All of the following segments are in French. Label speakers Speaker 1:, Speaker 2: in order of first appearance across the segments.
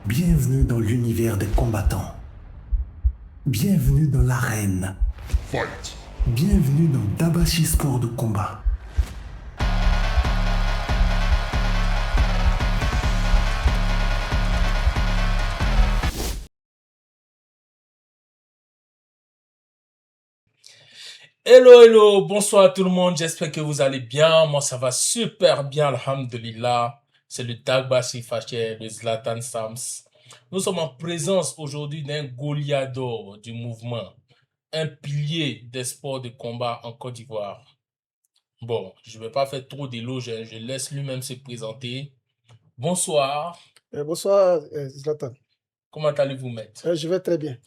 Speaker 1: Bienvenue dans l'univers des combattants. Bienvenue dans l'arène.
Speaker 2: Fight!
Speaker 1: Bienvenue dans Dabashi Sport de combat.
Speaker 3: Hello, hello, bonsoir à tout le monde, j'espère que vous allez bien. Moi, ça va super bien, alhamdulillah. C'est le Dagbashi Faché de Zlatan Sams. Nous sommes en présence aujourd'hui d'un Goliador du mouvement, un pilier des sports de combat en Côte d'Ivoire. Bon, je ne vais pas faire trop d'éloges, je laisse lui-même se présenter. Bonsoir,
Speaker 4: Bonsoir, Zlatan.
Speaker 3: comment allez-vous, maître?
Speaker 4: Je vais très bien.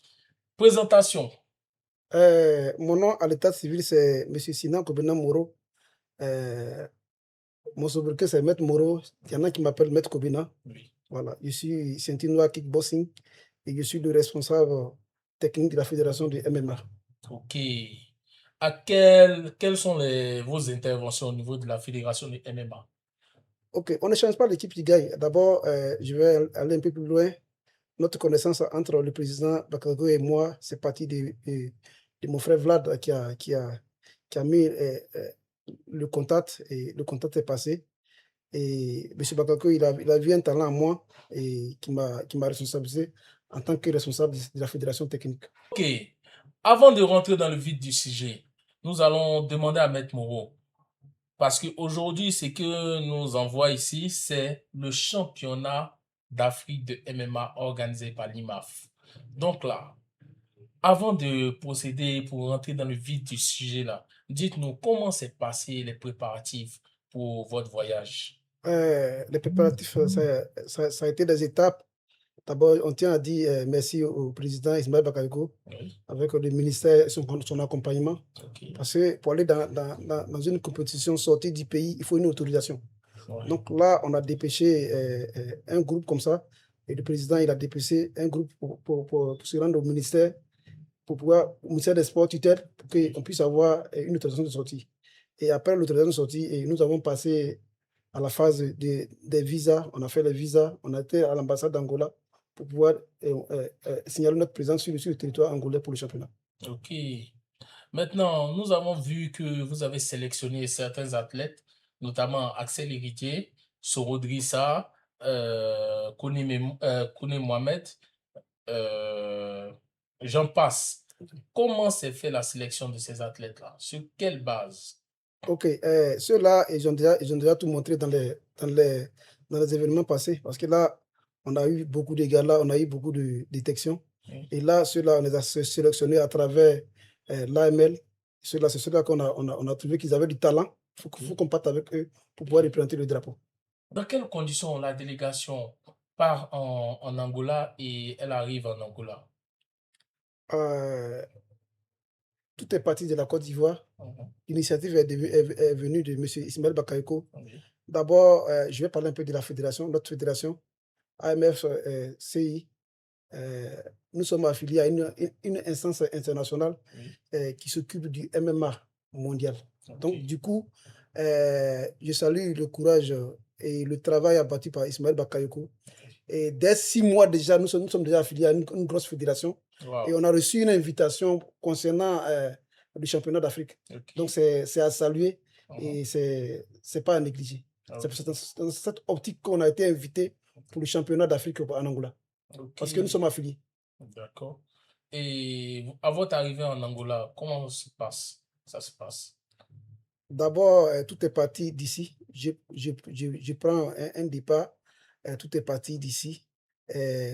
Speaker 3: Présentation.
Speaker 4: Mon nom à l'état civil, c'est M. Sinan Kobena Moro. Mon sobriquet, c'est Maître Moro. Il y en a qui m'appellent Maître Kobena.
Speaker 3: Oui.
Speaker 4: Voilà. Je suis ceinture noire kickboxing et je suis le responsable technique de la fédération du MMA.
Speaker 3: Ok. Quelles sont vos interventions au niveau de la fédération du MMA?
Speaker 4: Ok, on ne change pas l'équipe qui gagne. D'abord, je vais aller un peu plus loin. Notre connaissance entre le président Bakago et moi, c'est parti de mon frère Vlad qui a mis le contact et le contact est passé. Et M. Bakako, il a vu un talent en moi et qui m'a responsabilisé en tant que responsable de la fédération technique.
Speaker 3: Ok. Avant de rentrer dans le vif du sujet, nous allons demander à Maître Moreau. Parce qu'aujourd'hui, ce que nous envoie ici, c'est le championnat d'Afrique de MMA organisé par l'IMAF. Donc là, avant de procéder pour rentrer dans le vif du sujet là, dites-nous comment s'est passé les préparatifs pour votre voyage.
Speaker 4: Les préparatifs, ça a été des étapes. D'abord, on tient à dire merci au président Ismaël Bakayoko
Speaker 3: Oui.
Speaker 4: avec le ministère et son accompagnement.
Speaker 3: Ok.
Speaker 4: Parce que pour aller dans une compétition sortie du pays, il faut une autorisation.
Speaker 3: Ouais.
Speaker 4: Donc là, on a dépêché un groupe comme ça. Et le président, il a dépêché un groupe pour se rendre au ministère, au ministère des Sports tutelle, pour qu'on puisse avoir une autorisation de sortie. Et après l'autorisation de sortie, et nous avons passé à la phase des visas. On a fait les visas. On a été à l'ambassade d'Angola pour pouvoir signaler notre présence sur le territoire angolais pour le championnat.
Speaker 3: Ok. Maintenant, nous avons vu que vous avez sélectionné certains athlètes, notamment Axel Héritier, Sorodrissa, Kone Mohamed, j'en passe. Comment s'est fait la sélection de ces athlètes-là? Sur quelle base?
Speaker 4: Ok, ceux-là, ils ont déjà tout montré dans les événements passés. Parce que là, on a eu beaucoup de galas, on a eu beaucoup de détections.
Speaker 3: Oui.
Speaker 4: Et là, ceux-là, on les a sélectionnés à travers l'AML. Ceux-là, c'est ceux-là on a trouvé qu'ils avaient du talent. Il faut qu'on parte avec eux pour pouvoir représenter le drapeau.
Speaker 3: Dans quelles conditions la délégation part en Angola et elle arrive en Angola?
Speaker 4: Tout est parti de la Côte d'Ivoire. L'initiative est venue de M. Ismaël Bakayoko.
Speaker 3: Oui.
Speaker 4: D'abord, je vais parler un peu de la fédération, notre fédération, AMF CI. Nous sommes affiliés à une instance internationale
Speaker 3: Oui.
Speaker 4: qui s'occupe du MMA mondial.
Speaker 3: Ok.
Speaker 4: Donc, du coup, je salue le courage et le travail abattu par Ismaël Bakayoko. Et dès 6 mois déjà, nous sommes déjà affiliés à une grosse fédération.
Speaker 3: Wow.
Speaker 4: Et on a reçu une invitation concernant le championnat d'Afrique.
Speaker 3: Ok.
Speaker 4: Donc, c'est à saluer
Speaker 3: Mhm.
Speaker 4: et c'est pas à négliger.
Speaker 3: Ok.
Speaker 4: C'est dans cette optique qu'on a été invité pour le championnat d'Afrique en Angola.
Speaker 3: Ok.
Speaker 4: Parce que nous sommes affiliés.
Speaker 3: D'accord. Et à votre arrivée en Angola, comment ça se passe?
Speaker 4: D'abord, tout est parti d'ici. Je prends un départ. Tout est parti d'ici.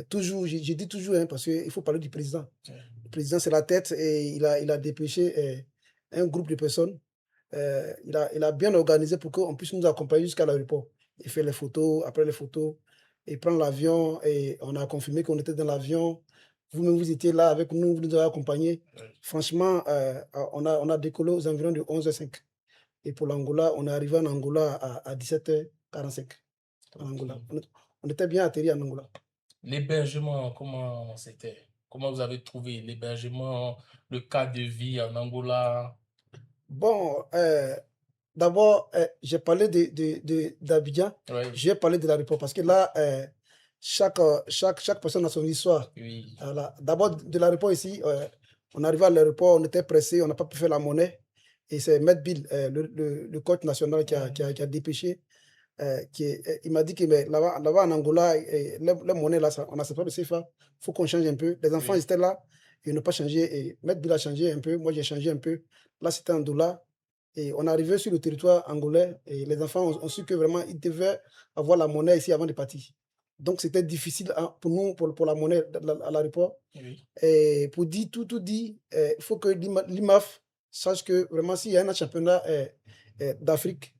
Speaker 4: Toujours, je dis toujours, hein, parce qu'il faut parler du président. Le président, c'est la tête et il a dépêché un groupe de personnes. Il a bien organisé pour qu'on puisse nous accompagner jusqu'à l'aéroport. Il fait les photos, après les photos, il prend l'avion et on a confirmé qu'on était dans l'avion. Vous-même, vous étiez là avec nous, vous nous avez accompagnés.
Speaker 3: Oui.
Speaker 4: Franchement, on a décollé aux environs de 11h05. Et pour l'Angola, on est arrivé en Angola à 17h45. En Angola. On était bien atterri en Angola.
Speaker 3: L'hébergement, comment c'était? Comment vous avez trouvé l'hébergement, le cadre de vie en Angola?
Speaker 4: Bon, d'abord, j'ai parlé d'Abidjan.
Speaker 3: Oui.
Speaker 4: Je vais parler de l'aéroport parce que là, chaque personne a son histoire.
Speaker 3: Oui.
Speaker 4: Voilà. D'abord, de l'aéroport ici, on arrivait à l'aéroport, on était pressé, on n'a pas pu faire la monnaie. Et c'est Maître Bill, le coach national qui a dépêché. Il m'a dit que mais là-bas en Angola, les monnaies, là, on n'accepte pas le CFA. Il faut qu'on change un peu. Les enfants,
Speaker 3: Oui.
Speaker 4: ils étaient là, ils n'ont pas changé. Et Maître Bill a changé un peu. Moi, j'ai changé un peu. Là, c'était en dollars. Et on est arrivé sur le territoire angolais. Et les enfants ont su que vraiment, ils devaient avoir la monnaie ici avant de partir. Donc, c'était difficile pour nous, pour la monnaie à l'aéroport.
Speaker 3: Oui.
Speaker 4: Et pour dire tout dit, il faut que l'IMAF sache que vraiment, s'il y a un championnat d'Afrique,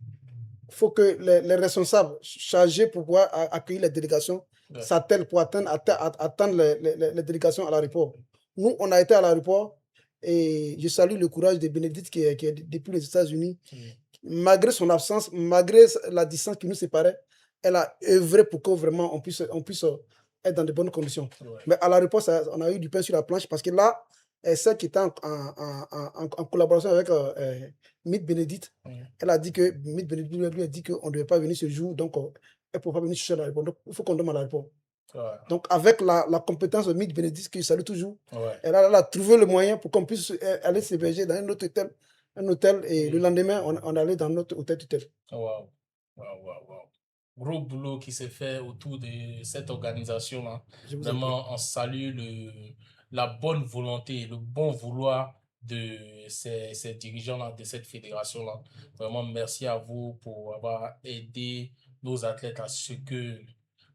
Speaker 4: il faut que les responsables chargés pour pouvoir accueillir les délégations
Speaker 3: Ouais.
Speaker 4: s'attellent pour attendre les délégations à l'aéroport. Nous, on a été à l'aéroport et je salue le courage de Bénédicte qui est depuis les États-Unis.
Speaker 3: Oui.
Speaker 4: Malgré son absence, malgré la distance qui nous séparait, elle a œuvré pour que vraiment on puisse être dans de bonnes conditions.
Speaker 3: Ouais.
Speaker 4: Mais à l'aéroport, on a eu du pain sur la planche parce que là, celle qui était en collaboration avec Mythe Bénédicte,
Speaker 3: Oui.
Speaker 4: elle a dit que Mythe Bénédicte lui a dit qu'on ne devait pas venir ce jour, donc elle ne pouvait pas venir chercher à l'aéroport. Donc il faut qu'on demande à l'aéroport.
Speaker 3: Ouais.
Speaker 4: Donc avec la compétence de Mythe Bénédicte, que je salue toujours,
Speaker 3: Ouais.
Speaker 4: elle a trouvé le moyen pour qu'on puisse aller s'héberger dans un hôtel et
Speaker 3: Oui.
Speaker 4: le lendemain, on allait dans notre hôtel tutel.
Speaker 3: Waouh. Waouh, waouh, waouh. Gros boulot qui s'est fait autour de cette organisation-là.
Speaker 4: Je vous en prie.
Speaker 3: Vraiment, on salue la bonne volonté et le bon vouloir de ces dirigeants-là, de cette fédération-là. Vraiment, merci à vous pour avoir aidé nos athlètes à ce que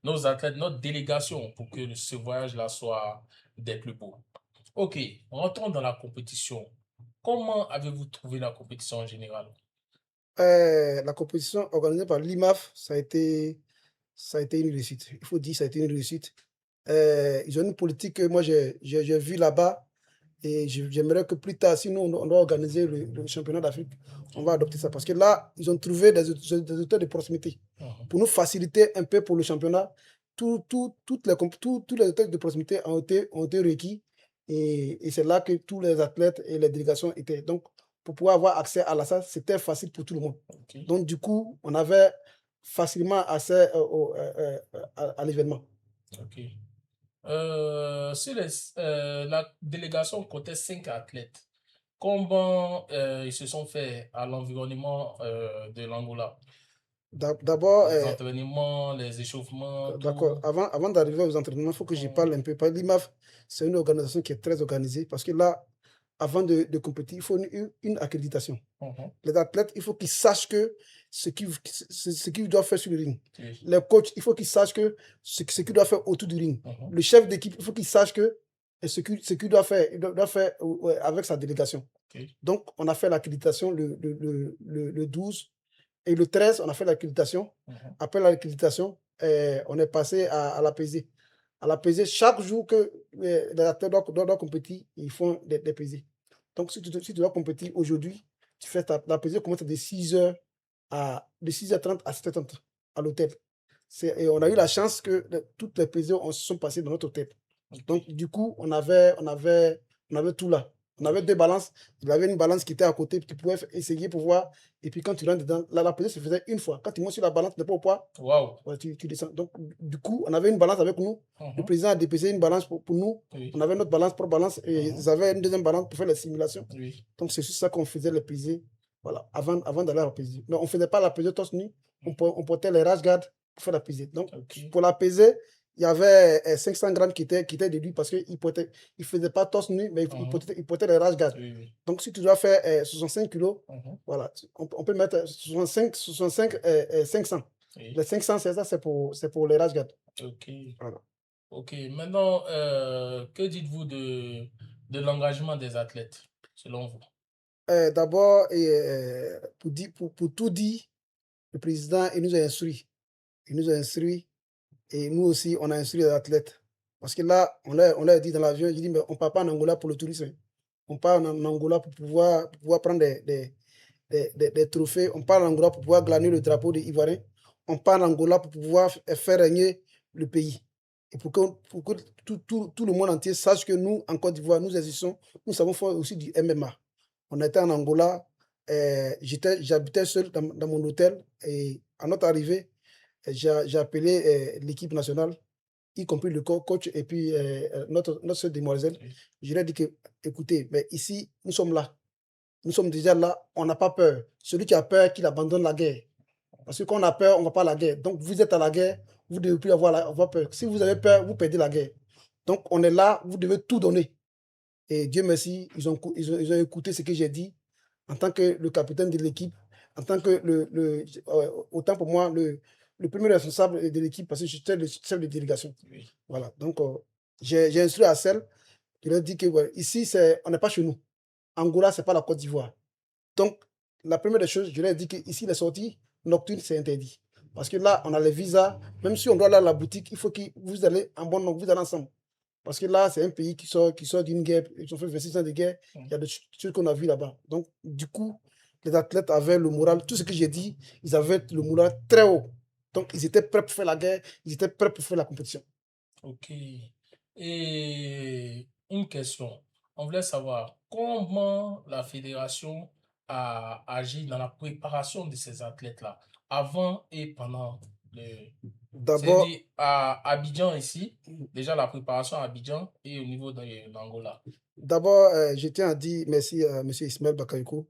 Speaker 3: nos athlètes, notre délégation, pour que ce voyage-là soit des plus beaux. Ok, rentrons dans la compétition. Comment avez-vous trouvé la compétition en général?
Speaker 4: La compétition organisée par l'IMAF, ça a été une réussite. Il faut dire que ça a été une réussite. Ils ont une politique que moi j'ai vue là-bas et j'aimerais que plus tard, si nous on doit organiser le championnat d'Afrique, on va adopter ça. Parce que là, ils ont trouvé des hôtels de proximité. Pour nous faciliter un peu pour le championnat, tous les hôtels de proximité ont été requis et c'est là que tous les athlètes et les délégations étaient. Donc, pour pouvoir avoir accès à la salle, c'était facile pour tout le monde.
Speaker 3: Ok.
Speaker 4: Donc, du coup, on avait facilement accès à l'événement.
Speaker 3: Ok. La délégation comptait 5 athlètes. Comment ils se sont faits à l'environnement de l'Angola?
Speaker 4: D'abord,
Speaker 3: Les entraînements, les échauffements,
Speaker 4: d'accord,
Speaker 3: tout.
Speaker 4: avant d'arriver aux entraînements, il faut que je parle un peu. Parce que l'IMAF, c'est une organisation qui est très organisée parce que là, avant de compétir, il faut une accréditation.
Speaker 3: Mhm.
Speaker 4: Les athlètes, il faut qu'ils sachent que ce qu'ils doivent faire sur le ring.
Speaker 3: Oui.
Speaker 4: Les coachs, il faut qu'ils sachent que ce qu'ils doivent faire autour du ring.
Speaker 3: Mhm.
Speaker 4: Le chef d'équipe, il faut qu'il sache que ce qu'il doit faire, il doit faire avec sa délégation.
Speaker 3: Ok.
Speaker 4: Donc, on a fait l'accréditation le 12 et le 13, on a fait l'accréditation.
Speaker 3: Mhm.
Speaker 4: Après l'accréditation, on est passé à la pesée. À la pesée, chaque jour que les athlètes doivent compétir, ils font des pesées. Donc, si tu dois compétir aujourd'hui, tu fais la pesée commence de 6h de 6h30 à 7h30 à l'hôtel. Et on a eu la chance que toutes les pesées se sont passées dans notre hôtel.
Speaker 3: Ok.
Speaker 4: Donc, du coup, on avait tout là. On avait deux balances. Il y avait une balance qui était à côté, tu pouvais essayer pour voir. Et puis, quand tu rentres dedans, la pesée se faisait une fois. Quand tu montes sur la balance, tu n'es pas au poids,
Speaker 3: Waouh.
Speaker 4: ouais, tu descends. Donc, du coup, on avait une balance avec nous. Le
Speaker 3: Mhm.
Speaker 4: président a dépesé une balance pour nous.
Speaker 3: Oui.
Speaker 4: On avait notre balance pour balance et
Speaker 3: Mhm.
Speaker 4: ils avaient une deuxième balance pour faire les simulations.
Speaker 3: Oui.
Speaker 4: Donc, c'est sur ça qu'on faisait les pesées. Voilà, avant d'aller à la pesée. Mais on ne faisait pas la pesée torse nu. On portait les rash guards pour faire la pesée. Donc,
Speaker 3: Ok.
Speaker 4: pour la pesée, il y avait 500 grammes qui étaient déduits parce qu'il ne faisait pas torse nu, mais
Speaker 3: Mhm.
Speaker 4: il portait les rash guards.
Speaker 3: Oui, oui.
Speaker 4: Donc, si tu dois faire 65 kilos,
Speaker 3: Mhm.
Speaker 4: voilà, on peut mettre 65 500.
Speaker 3: Oui.
Speaker 4: Les 500, c'est ça, c'est pour les rash guards.
Speaker 3: Ok.
Speaker 4: Voilà.
Speaker 3: Ok. Maintenant, que dites-vous de l'engagement des athlètes, selon vous?
Speaker 4: D'abord, pour tout dire, le président il nous a instruits. Il nous a instruits et nous aussi, on a instruit les athlètes. Parce que là, on leur a dit dans l'avion, il dit, mais on ne part pas en Angola pour le tourisme. On part en Angola pour pouvoir prendre des trophées. On part en Angola pour pouvoir glaner le drapeau des Ivoiriens. On part en Angola pour pouvoir faire régner le pays. Et pour que tout le monde entier sache que nous, en Côte d'Ivoire, nous existons, nous savons faire aussi du MMA. On était en Angola, j'habitais seul dans mon hôtel et à notre arrivée, j'ai appelé l'équipe nationale y compris le coach et puis notre sœur demoiselle,
Speaker 3: Oui.
Speaker 4: je leur ai dit que, écoutez, mais ici, nous sommes là. Nous sommes déjà là, on n'a pas peur. Celui qui a peur, qu'il abandonne la guerre. Parce que quand on a peur, on ne va pas à la guerre. Donc, vous êtes à la guerre, vous ne devez plus avoir peur. Si vous avez peur, vous perdez la guerre. Donc, on est là, vous devez tout donner. Et Dieu merci, ils ont écouté ce que j'ai dit en tant que le capitaine de l'équipe, en tant que autant pour moi, le premier responsable de l'équipe, parce que j'étais le chef de délégation.
Speaker 3: Oui.
Speaker 4: Voilà. Donc, j'ai instruit Assel, je leur ai dit que ouais, ici, on n'est pas chez nous. Angola, ce n'est pas la Côte d'Ivoire. Donc, la première des choses, je leur ai dit qu'ici, les sorties nocturnes, c'est interdit. Parce que là, on a les visas. Même si on doit aller à la boutique, il faut que vous allez en bon nombre, vous allez ensemble. Parce que là, c'est un pays qui sort d'une guerre. Ils ont fait 26 ans de guerre. Il y a des choses qu'on a vues là-bas. Donc, du coup, les athlètes avaient le moral. Tout ce que j'ai dit, ils avaient le moral très haut. Donc, ils étaient prêts pour faire la guerre. Ils étaient prêts pour faire la compétition.
Speaker 3: Ok. Et une question. On voulait savoir comment la fédération a agi dans la préparation de ces athlètes-là, avant et pendant le...
Speaker 4: D'abord,
Speaker 3: C'est-à-dire à Abidjan ici, déjà la préparation à Abidjan et au niveau de l'Angola.
Speaker 4: d'abord, je tiens à dire merci à M. Ismaël Bakayoko.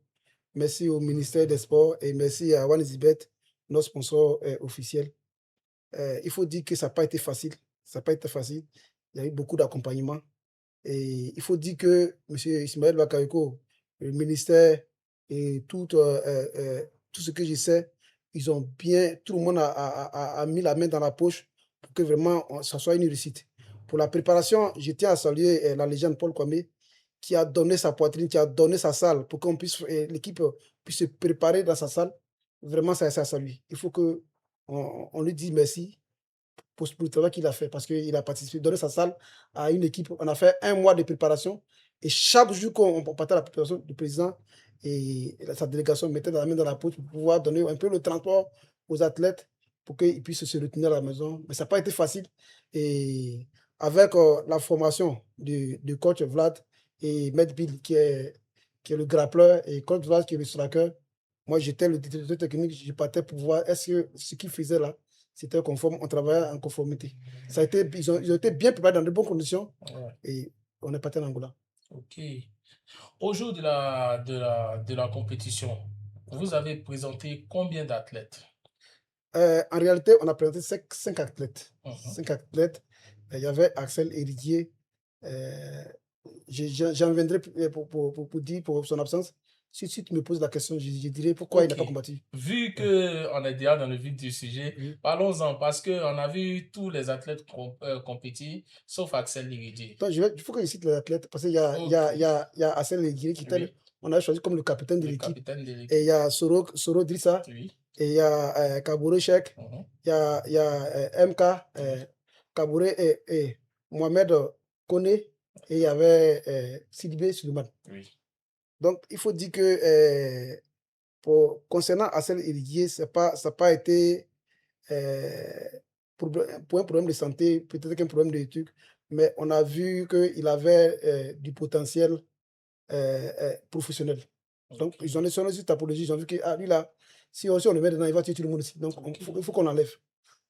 Speaker 4: Merci au ministère des Sports et merci à Wanizibet, notre sponsor officiel. Il faut dire que ça n'a pas été facile. Ça n'a pas été facile. Il y a eu beaucoup d'accompagnement. Et il faut dire que M. Ismaël Bakayoko, le ministère et tout ce que je sais, ils ont bien, tout le monde a mis la main dans la poche pour que vraiment ça soit une réussite. Pour la préparation, je tiens à saluer la légende Paul Kwame qui a donné sa poitrine, qui a donné sa salle pour qu'on puisse, l'équipe puisse se préparer dans sa salle. Vraiment, ça à saluer. Il faut qu'on lui dise merci pour le travail qu'il a fait parce qu'il a participé, donné sa salle à une équipe. On a fait 1 mois de préparation et chaque jour qu'on partait à la préparation, du président et sa délégation mettait la main dans la poche pour pouvoir donner un peu le transport aux athlètes pour qu'ils puissent se retenir à la maison. Mais ça n'a pas été facile. Et avec la formation du coach Vlad et Matt Bill, qui est le grappleur, et coach Vlad, qui est le striker, moi j'étais le directeur technique, je partais pour voir est-ce que ce qu'il faisait là, c'était conforme, on travaillait en conformité. Ça a été, ils ont été bien préparés dans de bonnes conditions
Speaker 3: Ouais.
Speaker 4: et on est parti en Angola.
Speaker 3: Ok. Au jour de la compétition, vous avez présenté combien d'athlètes?
Speaker 4: En réalité, on a présenté 5 athlètes.
Speaker 3: Mhm.
Speaker 4: 5 athlètes. Il y avait Axel Hérédier. J'en viendrai pour dire pour son absence. Si tu me poses la question, je dirais pourquoi il n'a pas
Speaker 3: Ok.
Speaker 4: combattu.
Speaker 3: Vu qu'on est déjà dans le vif du sujet,
Speaker 4: Oui.
Speaker 3: parlons-en parce qu'on a vu tous les athlètes compétir, sauf Axel Liguidier.
Speaker 4: Donc, il faut que je cite les athlètes parce qu'il y a,
Speaker 3: Ok.
Speaker 4: il y a Axel Hérédier qui était,
Speaker 3: Oui,
Speaker 4: on a choisi comme le capitaine de
Speaker 3: le
Speaker 4: l'équipe.
Speaker 3: capitaine de
Speaker 4: Et
Speaker 3: l'équipe.
Speaker 4: il y a Soro Drissa.
Speaker 3: Oui.
Speaker 4: Et il y a Kabouré Cheikh.
Speaker 3: Mhm.
Speaker 4: Il y a MK, Kabouré et Mohamed Kone. Et il y avait Sidibé Suleiman.
Speaker 3: Oui.
Speaker 4: Donc, il faut dire que concernant Assel Hérédier, ça n'a pas été pour un problème de santé, peut-être qu'un problème de truc, mais on a vu qu'il avait du potentiel professionnel. Donc,
Speaker 3: Ok.
Speaker 4: ils ont sur cette typologie, ils ont vu que lui là, si on le met dedans, il va tuer tout le monde ici. Donc,
Speaker 3: Ok.
Speaker 4: il faut qu'on l'enlève.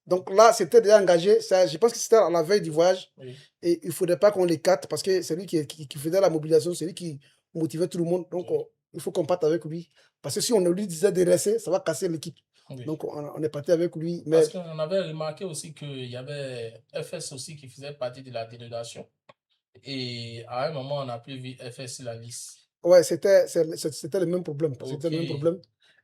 Speaker 4: Donc là, c'était déjà engagé. Je pense que c'était à la veille du voyage.
Speaker 3: Oui.
Speaker 4: Et il ne faudrait pas qu'on l'écarte parce que c'est lui qui faisait la mobilisation, c'est lui qui motivait tout le monde. Donc,
Speaker 3: Oui.
Speaker 4: il faut qu'on parte avec lui. Parce que si on lui disait de rester, ça va casser l'équipe.
Speaker 3: Oui.
Speaker 4: Donc, on est parti avec lui. Mais
Speaker 3: Parce qu'on avait remarqué aussi qu'il y avait FS aussi qui faisait partie de la délégation. Et à un moment, on n'a plus vu FS sur la liste.
Speaker 4: ouais, c'était le même problème. C'était
Speaker 3: Ok.
Speaker 4: le même problème.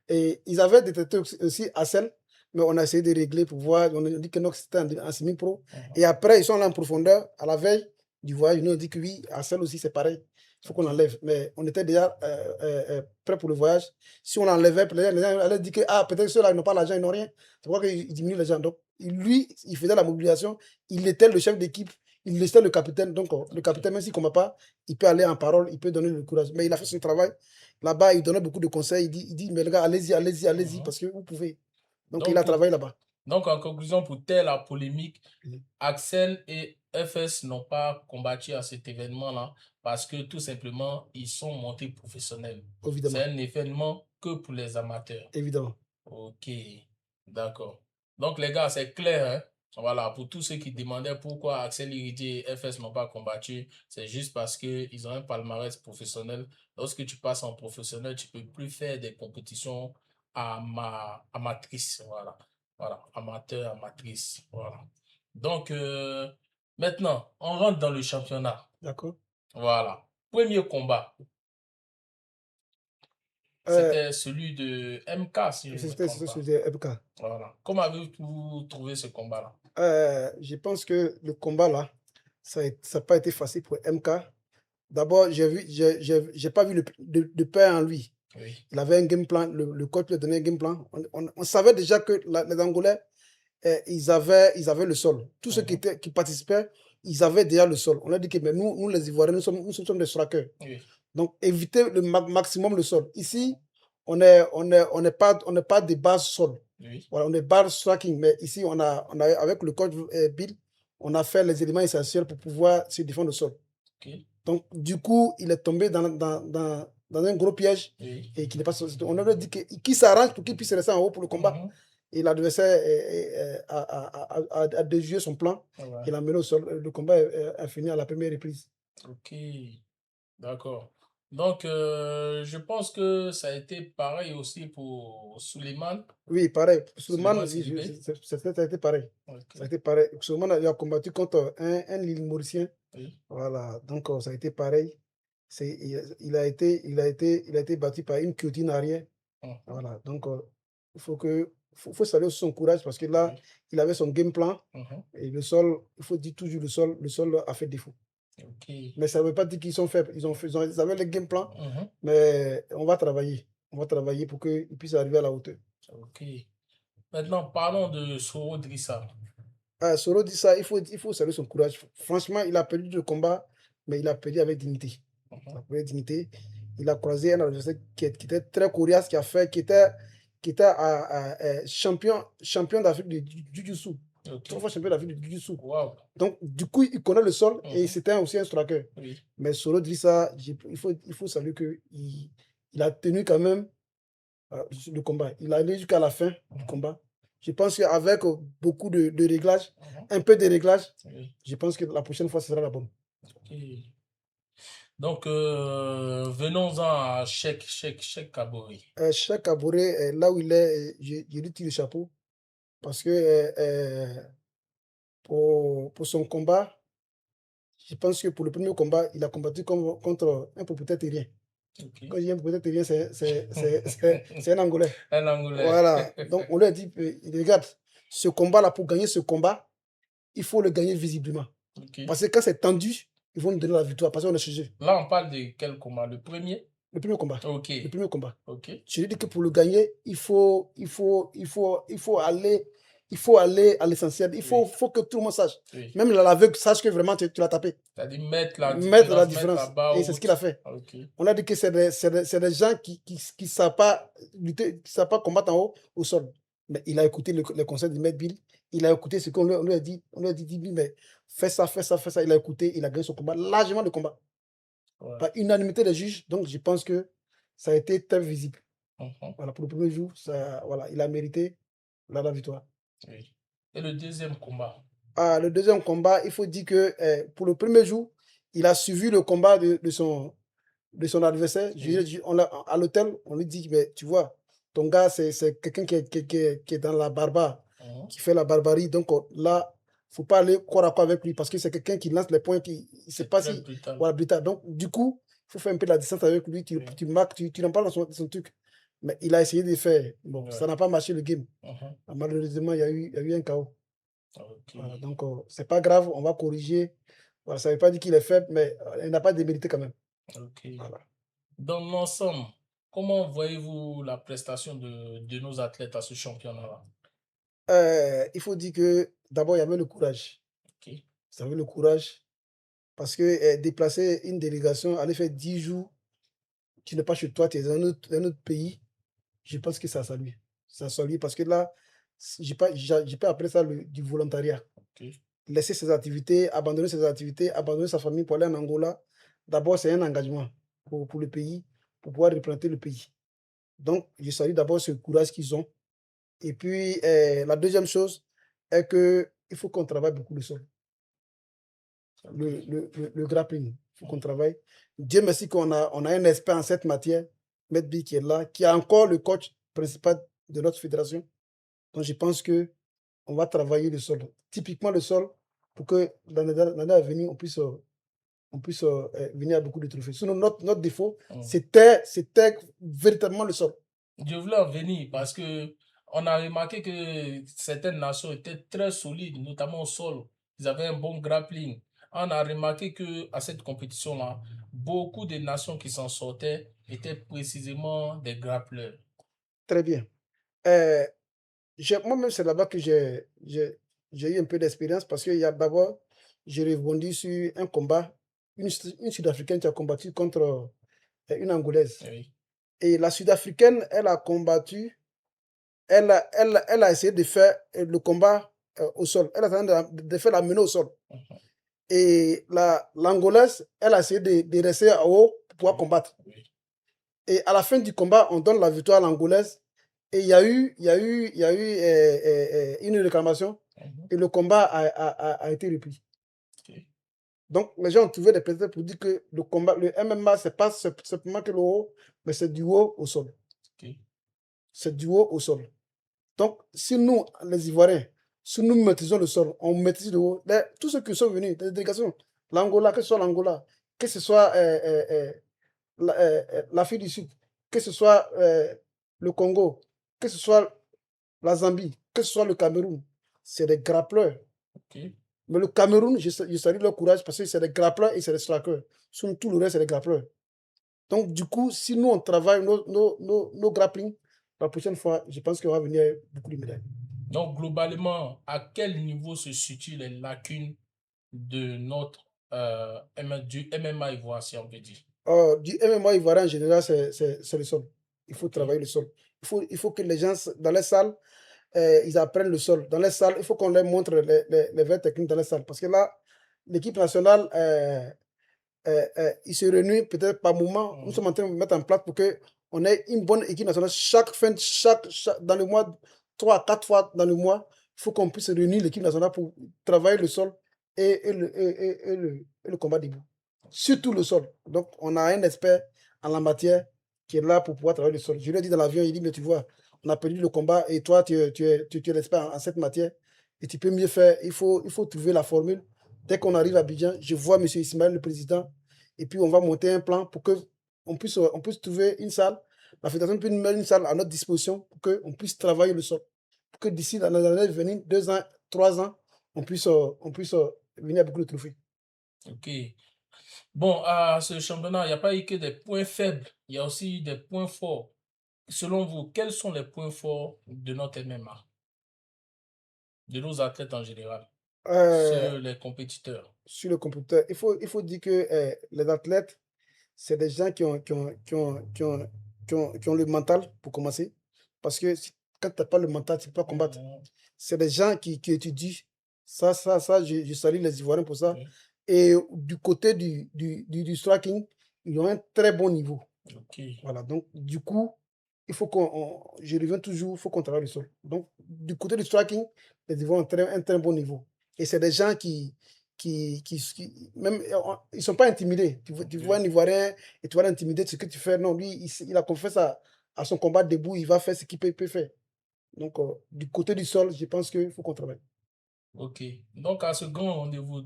Speaker 4: Et ils avaient détecté aussi Assel, mais on a essayé de régler pour voir. On a dit que non, c'était en semi-pro.
Speaker 3: Mhm.
Speaker 4: Et après, ils sont allés en profondeur. À la veille du voyage, ils nous ont dit que oui, Assel aussi, c'est pareil. Il faut qu'on
Speaker 3: Ok.
Speaker 4: enlève. Mais on était déjà prêt pour le voyage. Si on enlevait, les gens allaient dire que ah, peut-être ceux-là, ils n'ont pas l'argent, ils n'ont rien. C'est pourquoi qu'ils diminuent les gens. Donc, lui, il faisait la mobilisation. Il était le chef d'équipe. Il laissait le capitaine. Donc, le capitaine, même s'il ne combat pas, il peut aller en parole, il peut donner le courage. Mais il a fait son travail. Là-bas, il donnait beaucoup de conseils. Il dit mais les gars, allez-y, allez-y, allez-y,
Speaker 3: Mhm.
Speaker 4: parce que vous pouvez. Donc, il a
Speaker 3: Donc,
Speaker 4: travaillé là-bas.
Speaker 3: donc, en conclusion, pour taire la polémique,
Speaker 4: Mhm.
Speaker 3: Axel et FS n'ont pas combattu à cet événement-là parce que tout simplement, ils sont montés professionnels.
Speaker 4: Évidemment.
Speaker 3: C'est un événement que pour les amateurs.
Speaker 4: Évidemment.
Speaker 3: Ok, d'accord. Donc, les gars, c'est clair, hein? Voilà, pour tous ceux qui demandaient pourquoi Axel Iridi et FS n'ont pas combattu, c'est juste parce qu'ils ont un palmarès professionnel. Lorsque tu passes en professionnel, tu ne peux plus faire des compétitions amatrices. Voilà, voilà, amateur, amatrice. Voilà. Donc, maintenant, on rentre dans le championnat.
Speaker 4: D'accord.
Speaker 3: Voilà. Premier combat,
Speaker 4: Euh,
Speaker 3: c'était celui de MK, si je ne me trompe pas.
Speaker 4: C'était MK.
Speaker 3: Voilà. Comment avez-vous trouvé ce combat-là?
Speaker 4: Je pense que le combat là, ça n'a pas été facile pour MK. D'abord, j'ai pas vu de peur en lui.
Speaker 3: Oui.
Speaker 4: Il avait un game plan, le coach lui a donné un game plan. On savait déjà que les Angolais, ils avaient le sol. Tous ceux qui participaient, ils avaient déjà le sol. On a dit que mais nous les Ivoiriens, nous sommes des strikers.
Speaker 3: Oui.
Speaker 4: Donc, éviter le maximum le sol. Ici, on n'est pas des bases sol.
Speaker 3: Oui.
Speaker 4: Voilà, on est base striking, mais ici, avec le coach Bill, on a fait les éléments essentiels pour pouvoir se défendre le sol.
Speaker 3: Okay.
Speaker 4: Donc, du coup, il est tombé dans un gros piège
Speaker 3: Oui.
Speaker 4: et qui n'est pas sorti. On aurait dit qu'il s'arrange pour qu'il puisse rester en haut pour le combat. Et l'adversaire a déjoué son plan.
Speaker 3: Ouais.
Speaker 4: Il a mené au sol. Le combat a fini à la première reprise.
Speaker 3: Ok, d'accord. Donc, je pense que ça a été pareil aussi pour Suleiman.
Speaker 4: Oui, pareil.
Speaker 3: Suleiman
Speaker 4: Suleiman,
Speaker 3: Sidibé.
Speaker 4: ça a été pareil.
Speaker 3: Ok.
Speaker 4: Ça a été pareil. Suleiman a combattu contre un Lille Mauricien.
Speaker 3: Oui.
Speaker 4: Voilà, donc ça a été pareil. Il a été battu par une cuisine arrière. Voilà, donc il faut saluer son courage parce que là,
Speaker 3: Oui.
Speaker 4: il avait son game plan et le sol, il faut dire toujours le sol a fait défaut.
Speaker 3: Okay.
Speaker 4: Mais ça ne veut pas dire qu'ils sont faibles. Ils avaient le game plan, mais on va travailler. On va travailler pour qu'ils puissent arriver à la hauteur.
Speaker 3: Ok. Maintenant, parlons de Soro Drissa.
Speaker 4: Soro dit ça, il faut saluer son courage. Franchement, il a perdu le combat, mais il a perdu avec dignité. Il a perdu avec dignité. Il a croisé un adversaire qui était très coriace, qui était champion d'Afrique de Jiu-Jitsu.
Speaker 3: Okay.
Speaker 4: 3 fois champion d'Afrique de Jiu-Jitsu.
Speaker 3: Wow.
Speaker 4: Donc, du coup, il connaît le sol et c'était aussi un striker.
Speaker 3: Oui.
Speaker 4: Mais Soro dit ça, il faut saluer qu'il a tenu quand même le combat. Il a allé jusqu'à la fin du combat. Je pense qu'avec beaucoup de réglages, un peu de réglages, je pense que la prochaine fois, ce sera la bonne.
Speaker 3: Okay. Donc, venons-en à Cheikh Kaboré.
Speaker 4: Cheikh Kaboré, là où il est, je lui tire le chapeau parce que pour son combat, je pense que pour le premier combat, il a combattu contre un propriétaire terrien. Okay. Quand je dis un propriétaire terrien, c'est un Angolais.
Speaker 3: Un Angolais.
Speaker 4: Voilà. Donc, on lui a dit, regarde, ce combat-là, pour gagner ce combat, il faut le gagner visiblement. Okay. Parce que quand c'est tendu, ils vont nous donner la victoire parce qu'on est chez eux.
Speaker 3: Là, on parle de quel combat? Le premier?
Speaker 4: Le premier combat.
Speaker 3: Ok.
Speaker 4: Le premier combat.
Speaker 3: Ok.
Speaker 4: Je lui dis que pour le gagner, il faut aller à l'essentiel. Il faut que tout le monde sache. Oui. Même l'aveugle sache que vraiment tu l'as tapé.
Speaker 3: C'est-à-dire mettre la
Speaker 4: différence. Et c'est ce qu'il a fait.
Speaker 3: Okay.
Speaker 4: On a dit que c'est des gens qui ne savent pas lutter, qui ne savent pas combattre en haut au sol. Mais il a écouté les conseils du maître Bill. Il a écouté ce qu'on lui a dit. On lui a dit, mais fais ça. Il a écouté, il a gagné son combat, largement le combat. Ouais. Par unanimité des juges. Donc, je pense que ça a été très visible. Voilà, pour le premier jour, voilà, il a mérité la victoire.
Speaker 3: Oui. Et le deuxième combat?
Speaker 4: Le deuxième combat, il faut dire que pour le premier jour, il a suivi le combat de son adversaire. Oui. À l'hôtel, on lui dit, mais tu vois, ton gars, c'est quelqu'un qui est dans la barbare, qui fait la barbarie. Donc là, il ne faut pas aller corps à corps avec lui parce que c'est quelqu'un qui lance les points, qui ne sait pas si... Voilà, brutal. Donc, du coup, il faut faire un peu de la distance avec lui. Tu marques, tu n'en parles dans son truc. Mais il a essayé de faire. Bon, ça n'a pas marché le game. Malheureusement, il y a eu un chaos. Okay. Voilà, donc, c'est pas grave, on va corriger. Voilà, ça ne veut pas dire qu'il est faible, mais il n'a pas démérité quand même.
Speaker 3: Okay. Voilà. Dans l'ensemble, comment voyez-vous la prestation de nos athlètes à ce championnat-là?
Speaker 4: Il faut dire que d'abord, il y avait le courage.
Speaker 3: Okay.
Speaker 4: Il y avait le courage parce que déplacer une délégation, aller faire 10 jours, tu n'es pas chez toi, tu es dans un autre pays, je pense que ça salue. Ça salue parce que là, je peux appeler ça du volontariat. Okay. Laisser ses activités, abandonner ses activités, abandonner sa famille pour aller en Angola, d'abord, c'est un engagement pour le pays, pour pouvoir représenter le pays. Donc, je salue d'abord ce courage qu'ils ont. Et puis, la deuxième chose est que il faut qu'on travaille beaucoup le sol. Le grappling, il faut qu'on travaille. Dieu merci qu'on on a un expert en cette matière, Maître B qui est là, qui est encore le coach principal de notre fédération. Donc je pense que on va travailler le sol. Typiquement le sol, pour que l'année à venir, on puisse venir à beaucoup de trophées. Sinon, notre défaut, c'était véritablement le sol.
Speaker 3: Je voulais en venir parce que on a remarqué que certaines nations étaient très solides, notamment au sol. Ils avaient un bon grappling. On a remarqué que à cette compétition-là, beaucoup de nations qui s'en sortaient étaient précisément des grappleurs.
Speaker 4: Très bien. Moi-même, c'est là-bas que j'ai eu un peu d'expérience parce qu'il y a d'abord, j'ai rebondi sur un combat, une Sud-Africaine qui a combattu contre une Angolaise.
Speaker 3: Oui.
Speaker 4: Et la Sud-Africaine, elle a combattu, elle a essayé de faire le combat au sol. Elle a essayé de faire la menée au sol. Et l'Angolaise, elle a essayé de rester en haut pour pouvoir combattre.
Speaker 3: Oui.
Speaker 4: Et à la fin du combat, on donne la victoire à l'Angolaise. Et il y a eu une réclamation et le combat a été repris.
Speaker 3: Okay.
Speaker 4: Donc, les gens ont trouvé des prétextes pour dire que le combat, le MMA, ce n'est pas simplement que le haut, mais c'est du haut au sol.
Speaker 3: Okay.
Speaker 4: C'est du haut au sol. Donc, si nous, les Ivoiriens, si nous maîtrisons le sol, on maîtrise le haut, tous ceux qui sont venus, les délégations, l'Angola, que ce soit l'Angola, que ce soit l'Afrique du Sud, que ce soit le Congo, que ce soit la Zambie, que ce soit le Cameroun, c'est des grappleurs.
Speaker 3: Okay.
Speaker 4: Mais le Cameroun, je salue leur courage parce que c'est des grappleurs et c'est des slackers. Sinon, tout le reste, c'est des grappleurs. Donc, du coup, si nous, on travaille nos grappling, la prochaine fois, je pense qu'il va venir beaucoup de médailles.
Speaker 3: Donc, globalement, à quel niveau se situent les lacunes de notre du MMA ivoirien, si on veut dire?
Speaker 4: Du MMA ivoirien, en général, c'est le sol. Il faut travailler le sol. Il faut que les gens, dans les salles, ils apprennent le sol. Dans les salles, il faut qu'on leur montre les vraies techniques dans les salles. Parce que là, l'équipe nationale, il se réunit peut-être par moment. Nous sommes en train de mettre en place pour qu'on ait une bonne équipe nationale. Dans le mois, 3 à 4 fois dans le mois, il faut qu'on puisse réunir l'équipe nationale pour travailler le sol et le combat debout. Surtout le sol. Donc, on a un expert en la matière qui est là pour pouvoir travailler le sol. Je lui ai dit dans l'avion, il dit, mais tu vois, on a perdu le combat et toi, tu es l'expert en cette matière et tu peux mieux faire. Il faut trouver la formule. Dès qu'on arrive à Abidjan, je vois M. Ismaël, le président, et puis on va monter un plan pour qu'on puisse trouver une salle. La fédération peut nous mettre une salle à notre disposition pour qu'on puisse travailler le sol. Pour que d'ici l'année à venir, 2 ans, 3 ans, on puisse venir avec beaucoup de trophées.
Speaker 3: Ok. Bon, à ce championnat, il n'y a pas eu que des points faibles, il y a aussi des points forts. Selon vous, quels sont les points forts de notre MMA, de nos athlètes en général, sur les compétiteurs?
Speaker 4: Sur le compétiteur, il faut dire que les athlètes, c'est des gens qui ont le mental pour commencer. Parce que quand tu n'as pas le mental, tu ne peux pas combattre. C'est des gens qui étudient. Ça, je salue les Ivoiriens pour ça.
Speaker 3: Okay.
Speaker 4: Et du côté du striking, ils ont un très bon niveau.
Speaker 3: Okay.
Speaker 4: Voilà, donc du coup, il faut je reviens toujours, il faut qu'on travaille le sol. Donc, du côté du striking, les Ivoiriens ont un très bon niveau. Et c'est des gens qui même, ils ne sont pas intimidés. Tu vois un Ivoirien et tu vas l'intimider de ce que tu fais. Non, lui, il a confiance à son combat debout, il va faire ce qu'il peut faire. Donc, du côté du sol, je pense qu'il faut qu'on travaille.
Speaker 3: Ok. Donc, à ce grand rendez-vous,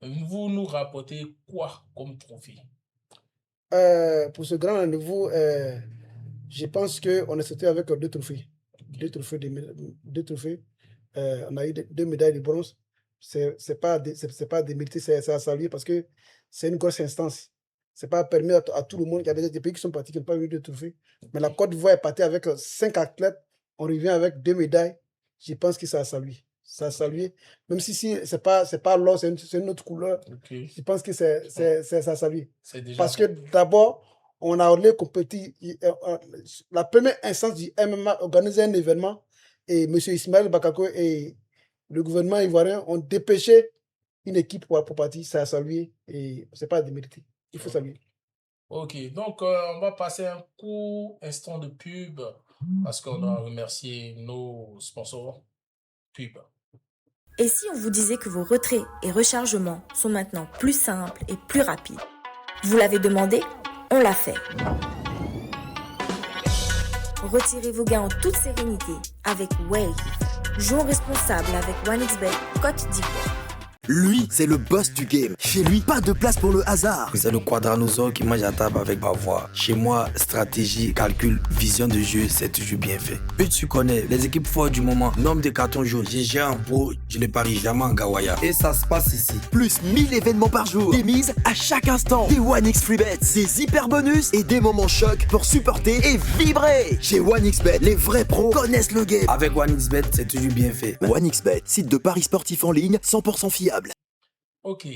Speaker 3: vous nous rapportez quoi comme trophée?
Speaker 4: Pour ce grand rendez-vous, je pense qu'on est sorti avec 2 trophées.
Speaker 3: Okay.
Speaker 4: 2 trophées. On a eu 2 médailles de bronze. C'est pas démérité, c'est à saluer parce que c'est une grosse instance. Ce n'est pas permis à tout le monde. Il y a des pays qui sont partis qui n'ont pas eu de trophées. Mais la Côte d'Ivoire est partie avec 5 athlètes. On revient avec 2 médailles. Je pense que c'est à saluer. C'est à saluer. Même si c'est pas l'or, c'est une autre couleur.
Speaker 3: Okay.
Speaker 4: Je pense que c'est à saluer. Parce
Speaker 3: bon.
Speaker 4: que d'abord, on a compétit. La première instance du MMA organisait un événement et M. Ismaël Bakako et le gouvernement ivoirien ont dépêché une équipe pour partir. C'est à saluer et ce n'est pas à démériter. Il faut saluer.
Speaker 3: Ok, donc on va passer un court instant de pub parce qu'on doit remercier nos sponsors. Pub.
Speaker 2: Et si on vous disait que vos retraits et rechargements sont maintenant plus simples et plus rapides? Vous l'avez demandé, on l'a fait. Retirez vos gains en toute sérénité avec Wave. Jouons responsable avec OneXBet Côte d'Ivoire.
Speaker 5: Lui, c'est le boss du game. Chez lui, pas de place pour le hasard.
Speaker 6: C'est le quadranosaure qui mange à table avec ma voix. Chez moi, stratégie, calcul, vision de jeu, c'est toujours bien fait. Puis tu connais, les équipes fortes du moment, nombre de cartons jaunes. J'ai géré en pro, je ne parie jamais en Gawaya. Et ça se passe ici.
Speaker 5: Plus 1000 événements par jour. Des mises à chaque instant. Des 1x free bets, des hyper bonus et des moments chocs pour supporter et vibrer. Chez 1xBet, les vrais pros connaissent le game.
Speaker 6: Avec OneXBet, c'est toujours bien fait.
Speaker 5: 1xBet, site de paris sportifs en ligne 100% fiable.
Speaker 3: Ok,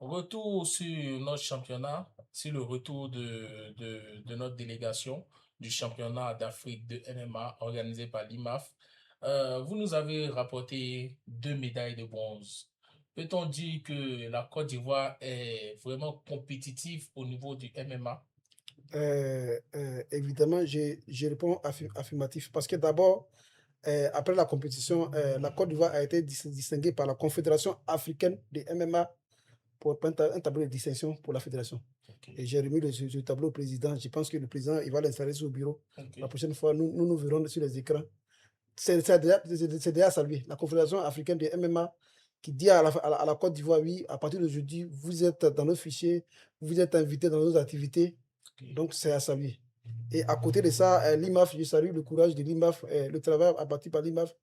Speaker 3: retour sur notre championnat, sur le retour de notre délégation du championnat d'Afrique de MMA organisé par l'IMAF. Vous nous avez rapporté 2 médailles de bronze. Peut-on dire que la Côte d'Ivoire est vraiment compétitive au niveau du MMA?
Speaker 4: Évidemment, je réponds affirmatif parce que d'abord, après la compétition, la Côte d'Ivoire a été distinguée par la Confédération africaine de MMA pour un tableau de distinction pour la fédération.
Speaker 3: Ok,
Speaker 4: Et j'ai remis ce tableau au président. Je pense que le président, il va l'installer sur le bureau.
Speaker 3: ok,
Speaker 4: La prochaine fois, nous verrons sur les écrans. C'est déjà salué. La Confédération africaine de MMA qui dit à la Côte d'Ivoire, oui, à partir d'aujourd'hui, vous êtes dans nos fichiers, vous êtes invités dans nos activités.
Speaker 3: ok.
Speaker 4: Donc, c'est à saluer. Et à côté de ça, l'IMAF, je salue le courage de l'IMAF, le travail abattu par l'IMAF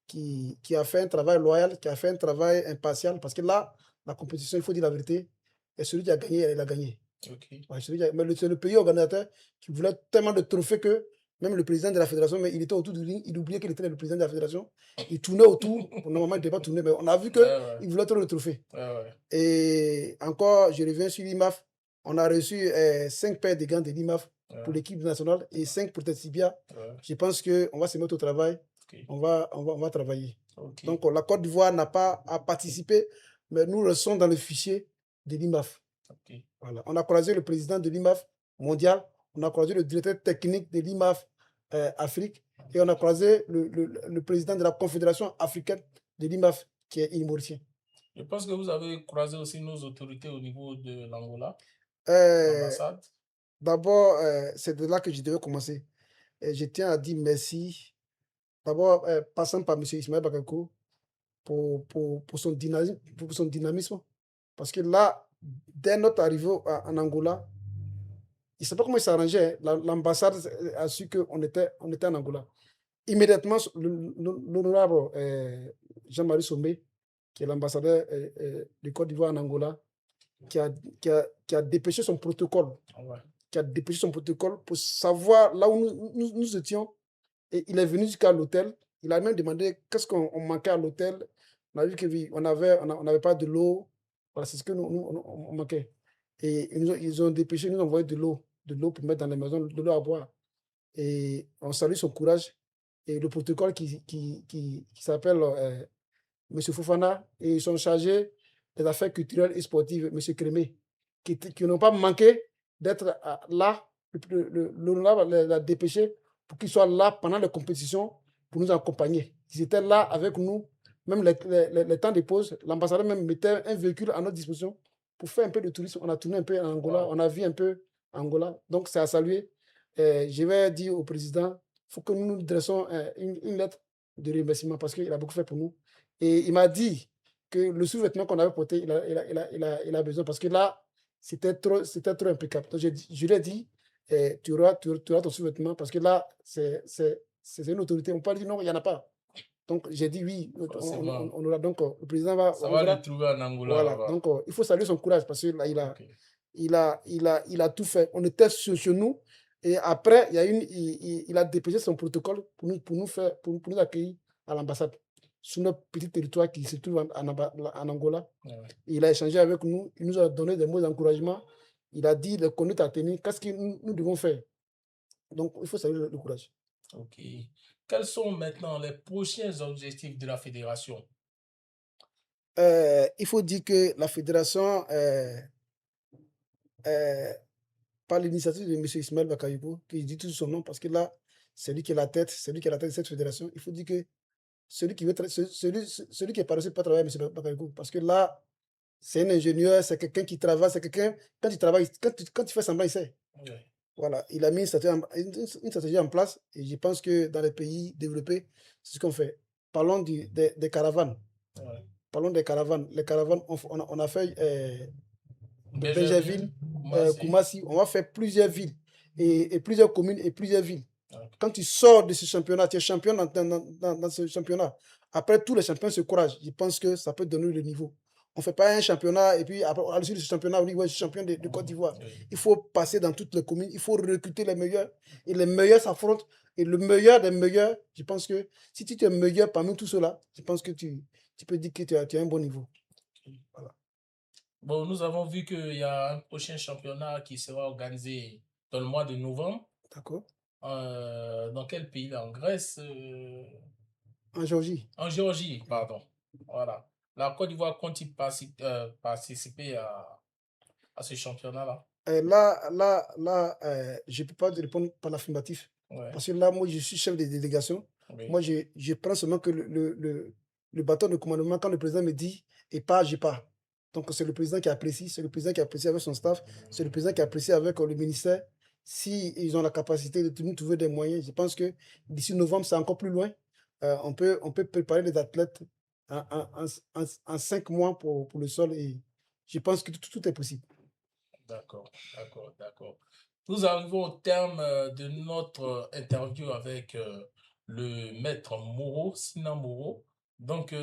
Speaker 4: qui a fait un travail loyal, qui a fait un travail impartial. Parce que là, la compétition, il faut dire la vérité, et celui qui a gagné, il a gagné.
Speaker 3: Ok,
Speaker 4: Ouais, mais c'est le pays organisateur qui voulait tellement de trophées que même le président de la fédération, mais il était autour du ring, il oubliait qu'il était le président de la fédération. Il tournait autour. Normalement, il ne devait pas tourner, mais on a vu
Speaker 3: ouais, ouais,
Speaker 4: qu'il voulait trop de trophées.
Speaker 3: ouais.
Speaker 4: Et encore, je reviens sur l'IMAF. On a reçu 5 paires de gants de l'IMAF pour l'équipe nationale et 5 pour Tetsibia.
Speaker 3: Ouais.
Speaker 4: Je pense qu'on va se mettre au travail.
Speaker 3: Ok,
Speaker 4: On va travailler.
Speaker 3: ok,
Speaker 4: Donc, la Côte d'Ivoire n'a pas à participer, mais nous restons dans le fichier de l'IMAF.
Speaker 3: ok.
Speaker 4: Voilà. On a croisé le président de l'IMAF mondial, on a croisé le directeur technique de l'IMAF Afrique et on a croisé le président de la Confédération africaine de l'IMAF qui est Mauricien.
Speaker 3: Je pense que vous avez croisé aussi nos autorités au niveau de l'Angola,
Speaker 4: Euh,
Speaker 3: l'ambassade.
Speaker 4: D'abord, c'est de là que je devais commencer. Et je tiens à dire merci. D'abord, passant par M. Ismaël Bakako pour son dynamisme. Parce que là, dès notre arrivée en Angola, il ne sait pas comment il s'arrangeait. L'ambassade a su qu'on était en Angola. Immédiatement, l'honorable Jean-Marie Sommé, qui est l'ambassadeur de Côte d'Ivoire en Angola, qui a dépêché son protocole,
Speaker 3: Ouais.
Speaker 4: qui a dépêché son protocole pour savoir là où nous étions. Et il est venu jusqu'à l'hôtel. Il a même demandé qu'est-ce qu'on manquait à l'hôtel. On a vu que oui, on n'avait pas de l'eau. Voilà, c'est ce que on manquait. Et ils ont dépêché, nous envoyé de l'eau pour mettre dans les maisons, de l'eau à boire. Et on salue son courage. Et le protocole qui s'appelle M. Fofana, et ils sont chargés des affaires culturelles et sportives, M. Crémé, qui n'ont pas manqué d'être là. L'honorable l'a dépêché pour qu'il soit là pendant les compétitions pour nous accompagner. Ils étaient là avec nous, même les temps de pause. L'ambassadeur même mettait un véhicule à notre disposition pour faire un peu de tourisme. On a tourné un peu en Angola,
Speaker 3: Wow.
Speaker 4: on a vu un peu Angola. Donc, c'est à saluer. Je vais dire au président, il faut que nous nous dressons une lettre de remerciement parce qu'il a beaucoup fait pour nous. Et il m'a dit que le sous-vêtement qu'on avait porté, il a besoin parce que là, c'était trop impeccable. Donc, je lui ai dit, tu auras ton sous-vêtement parce que là, c'est une autorité. On peut dire non, il n'y en a pas. Donc, j'ai dit oui,
Speaker 3: Forcément.
Speaker 4: on aura. Donc, le président va.
Speaker 3: Ça va le trouver en Angola.
Speaker 4: Voilà.
Speaker 3: là-bas.
Speaker 4: Donc, il faut saluer son courage parce que là,
Speaker 3: Ok.
Speaker 4: il a tout fait. On était chez nous et après, il a dépêché son protocole pour nous accueillir à l'ambassade sur notre petit territoire qui se trouve en Angola.
Speaker 3: Ouais.
Speaker 4: Il a échangé avec nous, il nous a donné des mots d'encouragement. Il a dit les conduites à tenir, qu'est-ce que nous devons faire. Donc, il faut saluer le courage.
Speaker 3: Ok. Quels sont maintenant les prochains objectifs de la fédération?
Speaker 4: Il faut dire que la fédération, par l'initiative de M. Ismaël Bakayoko, qui dit tout son nom parce que là, c'est lui qui est la tête de cette fédération. Il faut dire que celui qui est paresseux peut travailler, M. Bakayoko. Parce que là, c'est un ingénieur, c'est quelqu'un qui travaille, c'est quelqu'un, quand il travaille, quand tu fais semblant, il sait.
Speaker 3: Oui.
Speaker 4: Voilà, il a mis une stratégie en place et je pense que dans les pays développés, c'est ce qu'on fait. Parlons des caravanes.
Speaker 3: Ouais.
Speaker 4: Parlons des caravanes. Les caravanes, on a fait de
Speaker 3: Bégerville,
Speaker 4: Bégerville, Koumassi, on va faire plusieurs villes et plusieurs communes et plusieurs villes.
Speaker 3: Okay.
Speaker 4: Quand tu sors de ce championnat, tu es champion dans ce championnat. Après, tous les champions se couragent. Je pense que ça peut donner le niveau. On ne fait pas un championnat et puis après, à l'issue de ce championnat, on dit ouais, je suis champion de Côte d'Ivoire.
Speaker 3: Oui.
Speaker 4: Il faut passer dans toutes les communes, il faut recruter les meilleurs et les meilleurs s'affrontent. Et le meilleur des meilleurs, je pense que si tu es meilleur parmi tout cela, je pense que tu peux dire que tu as un bon niveau. Voilà.
Speaker 3: Bon, nous avons vu qu'il y a un prochain championnat qui sera organisé dans le mois de novembre.
Speaker 4: D'accord.
Speaker 3: Dans quel pays là? En Grèce
Speaker 4: En Géorgie.
Speaker 3: En Géorgie, pardon. Voilà. La Côte d'Ivoire compte-t-il participer à ce championnat-là?
Speaker 4: Là, je ne peux pas te répondre par l'affirmatif.
Speaker 3: Ouais.
Speaker 4: Parce que là, moi, je suis chef de délégation.
Speaker 3: Oui.
Speaker 4: Moi, je prends seulement que le bâton de commandement, quand le président me dit et pas, je pars. Donc, c'est le président qui apprécie, c'est le président qui apprécie avec son staff, c'est le président qui apprécie avec le ministère. Si ils ont la capacité de nous trouver des moyens, je pense que d'ici novembre, c'est encore plus loin. On peut préparer les athlètes en 5 mois pour le sol et je pense que tout est possible.
Speaker 3: D'accord. Nous arrivons au terme de notre interview avec le maître Moreau, Sinan Moreau. Donc,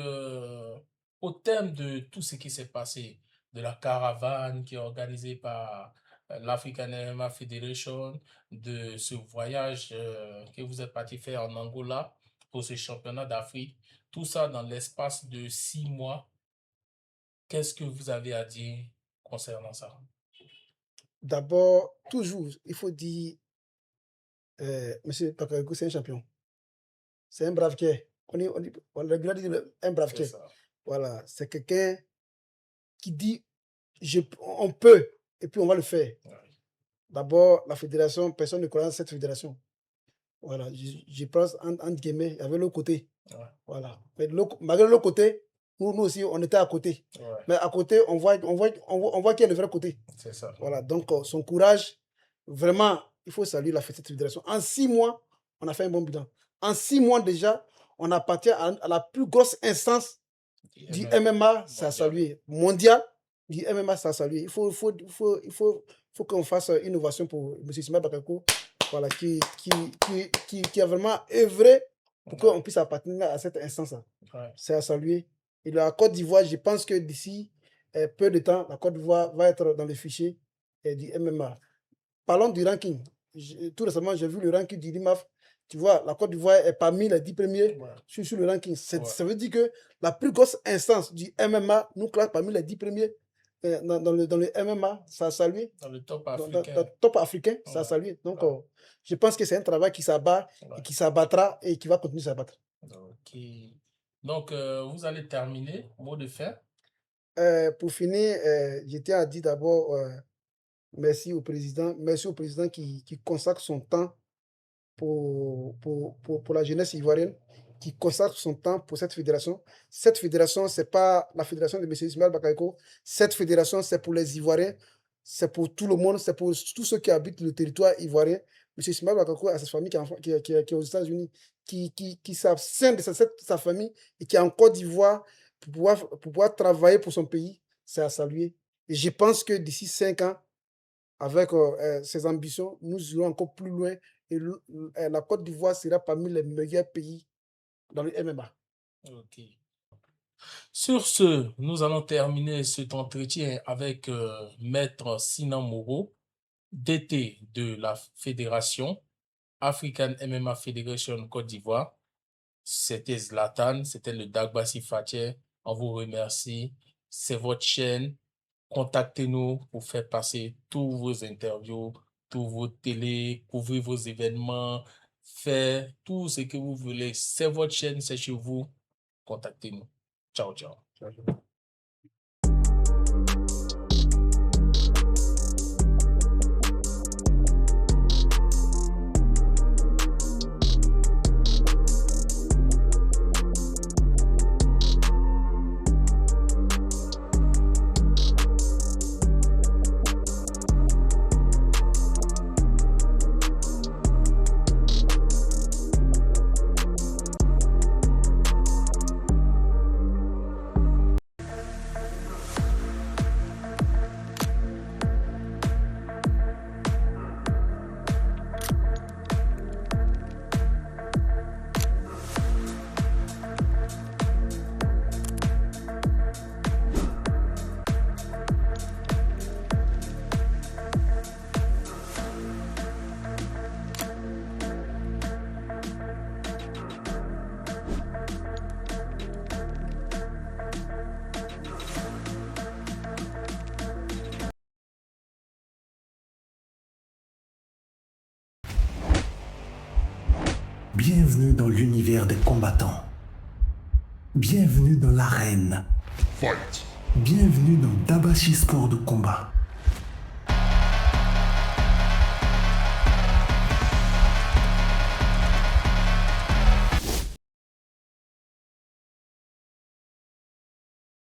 Speaker 3: au terme de tout ce qui s'est passé, de la caravane qui est organisée par l'African MMA Federation, de ce voyage que vous êtes parti faire en Angola pour ce championnat d'Afrique, tout ça dans l'espace de 6 mois, qu'est-ce que vous avez à dire concernant ça?
Speaker 4: D'abord, toujours, il faut dire, M. Bakayoko, c'est un champion. C'est un brave qui est. On a dit un brave qui est. Voilà, c'est quelqu'un qui dit on peut et puis on va le faire. Ouais. D'abord, la fédération, personne ne croit en cette fédération. Voilà, je pense entre guillemets, il y avait l'autre côté. Ouais. Voilà. Mais malgré l'autre côté, nous aussi, on était à côté. Ouais. Mais à côté, on voit qu'il y a le vrai côté. C'est ça. Voilà, donc son courage, vraiment, il faut saluer cette fédération. En 6 mois, on a fait un bon bilan. En 6 mois déjà, on appartient à la plus grosse instance du MMA, ça a salué. Mondial, du MMA, ça a salué. Il faut qu'on fasse une innovation pour M. Ismaël Bakayoko, voilà, qui a vraiment œuvré pour qu'on puisse appartenir à cette instance-là. Ouais. C'est à saluer. Et la Côte d'Ivoire, je pense que d'ici peu de temps, la Côte d'Ivoire va être dans les fichiers du MMA. Parlons du ranking. Tout récemment, j'ai vu le ranking du LIMAF. Tu vois, la Côte d'Ivoire est parmi les 10 premiers sur le ranking. Ça veut dire que la plus grosse instance du MMA nous classe parmi les 10 premiers dans le MMA. Ça a salué. Dans le top africain. Dans le top africain, ça a salué. Donc, je pense que c'est un travail qui s'abat et qui s'abattra et qui va continuer à s'abattre.
Speaker 3: Ok. Donc, vous allez terminer. Mot de fin.
Speaker 4: Pour finir, je tiens à dire d'abord merci au président qui consacre son temps pour la jeunesse ivoirienne, qui consacre son temps pour cette fédération. Cette fédération, ce n'est pas la fédération de M. Ismaël Bakayoko. Cette fédération, c'est pour les Ivoiriens, c'est pour tout le monde, c'est pour tous ceux qui habitent le territoire ivoirien. M. Ismaël Bakayoko a sa famille qui est aux États-Unis, qui s'abstient de sa famille et qui est en Côte d'Ivoire pour pouvoir travailler pour son pays. C'est à saluer. Et je pense que d'ici 5 ans, avec ses ambitions, nous irons encore plus loin et la Côte d'Ivoire sera parmi les meilleurs pays dans le MMA.
Speaker 3: Ok. Sur ce, nous allons terminer cet entretien avec Maître Sinan Moreau, DT de la Fédération African MMA Federation Côte d'Ivoire. C'était Zlatan, c'était le Dagbassi Fathier. On vous remercie. C'est votre chaîne. Contactez-nous pour faire passer tous vos interviews, tous vos télés, couvrir vos événements, faire tout ce que vous voulez. C'est votre chaîne, c'est chez vous. Contactez-nous. Ciao, ciao. Ciao.
Speaker 1: Bienvenue dans l'univers des combattants. Bienvenue dans l'arène. Bienvenue dans Dabashi Sport de combat.